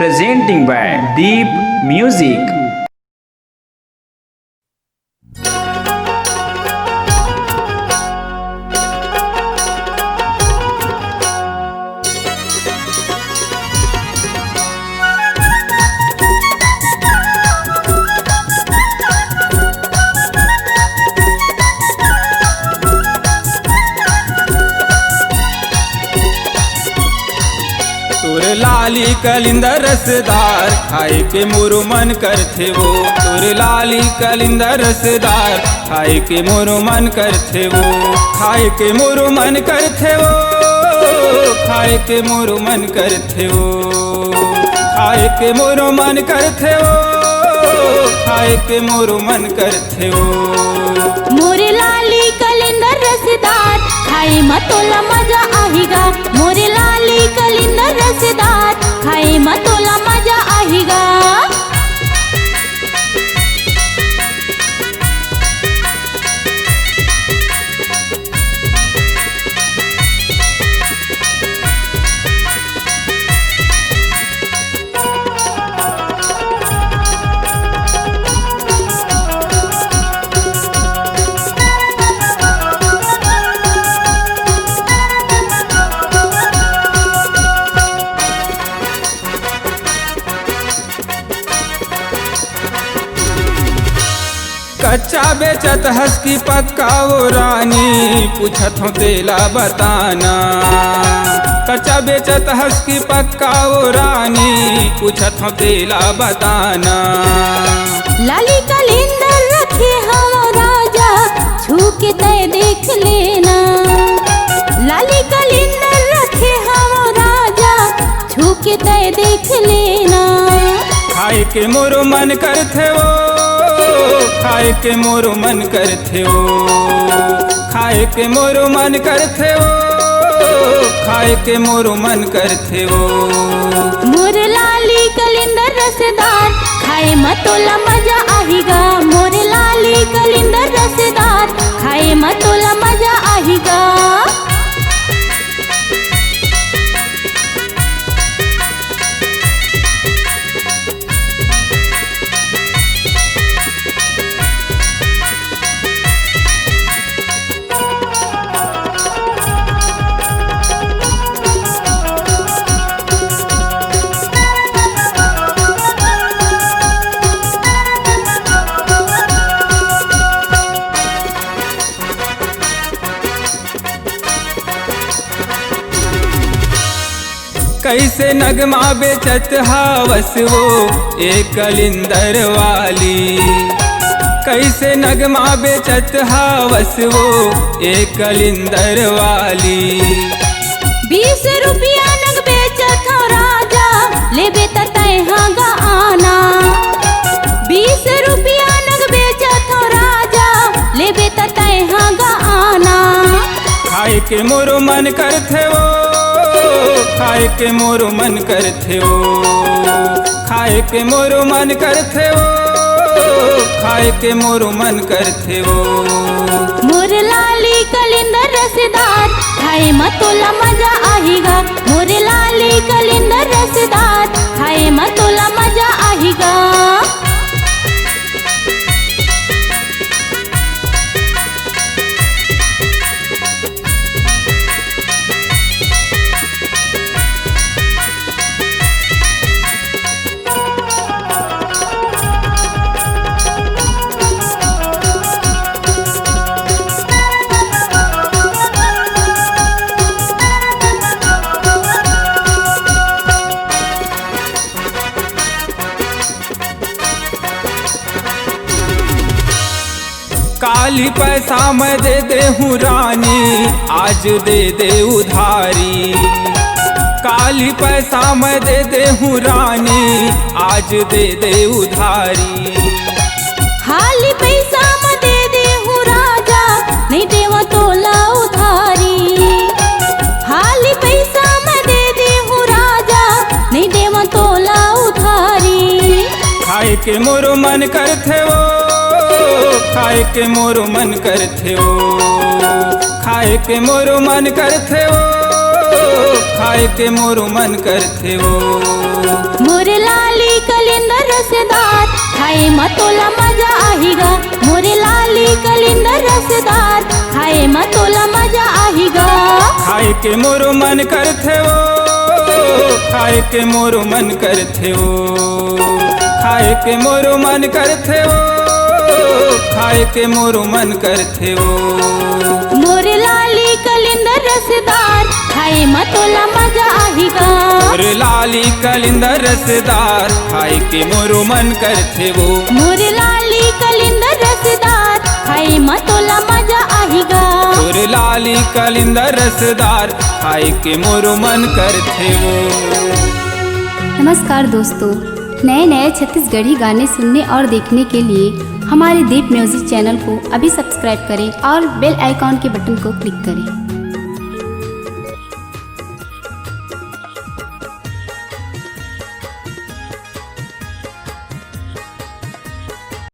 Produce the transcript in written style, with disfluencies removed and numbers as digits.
presenting by Deep Music. तुर लाली कलिंदर रसदार खाए के मोरो मन करथे वो। तुर लाली कलिंदर रसदार खाए के मोरो मन करथे वो। खाए के मोरो मन करथे वो। खाए के मोरो मन करथे वो। खाए के मोरो मन करथे वो। खाए के मोरो मन करथे वो। मोरे लाली कलिंदर रसदार खाए मतोला मजा आहीगा। मोरे लाली कलिंदर रसदार खाए मतोला मजा आहीगा। कच्चा बेचत हंस की पक्का वो रानी पूछत हो तेला बताना। कच्चा बेचत हंस की पक्का वो रानी पूछत हो तेला बताना। लाली कलिंदर रखे हम राजा छू के तय देख लेना। लाली कलिंदर रखे हम राजा छू के तय देख लेना। खाए के मोरो मन करथे वो। खाए के मोरो मन करथे वो। खाए के मोरो मन करथे वो। खाए के मोरो मन करथे वो। मोर लाली कलिंदर रसदार खाए मतोला मजा आहीगा। मोर लाली कलिंदर रसदार खाए मतोला मजा आहीगा। कैसे नगमा बेचत हावस वो एक कलिंदर वाली। कैसे नगमा बेचत हावस वो एक कलिंदर वाली। 20 रुपया नग बेचत हो राजा लेबे तय हाँगा आना। 20 रुपया नग बेचत हो राजा लेबे तय हाँगा आना। खाए के मोरो मन करथे वो। खाए के मोरो मन करथे वो। खाए के मोरो मन करथे वो। खाए के मोरो मन करथे वो। मोर लाली कलिंदर रसदार खाए मतोला मजा आहीगा। मोर लाली कलिंदर रसदार खाए मतोला मजा आहीगा। काली पैसा मैं दे दे हूँ रानी आज दे दे उधारी। काली पैसा मैं दे दे हूँ रानी आज दे दे उधारी। हाली पैसा मैं दे दे हूँ राजा नहीं देवा तोला उधारी। हाली पैसा मैं दे दे हूँ राजा नहीं देवा तोला उधारी। खाए के मोरो मन करथे वो। खाए के मोरो मन करथे वो। खाए के मोरो मन करथे वो। खाए के मोरो मन करथे वो। मोर रसदार खाए मतोला मजा आहीगा मोरे लाली कलिंदर रसदार खाए मतोला मजा आहीगा खाए के मोरो मन करथे वो खाए के मोरो मन करथे वो खाए के मोरो मन करथे वो खाए के मोरो मन करथे वो मोरे लाली कलिंदर रसदार खाए मतोला मजा आहीगा मोरे लाली कलिंदर रसदार खाए के मोरो मन करथे वो मोरे लाली कलिंदर रसदार खाए मतोला मजा आहीगा मोरे लाली कलिंदर रसदार खाए के मोरो मन करथे वो। नमस्कार दोस्तों, नए नए छत्तीसगढ़ी गाने सुनने और देखने के लिए हमारे दीप म्यूजिक चैनल को अभी सब्सक्राइब करें और बेल आइकॉन के बटन को क्लिक करें।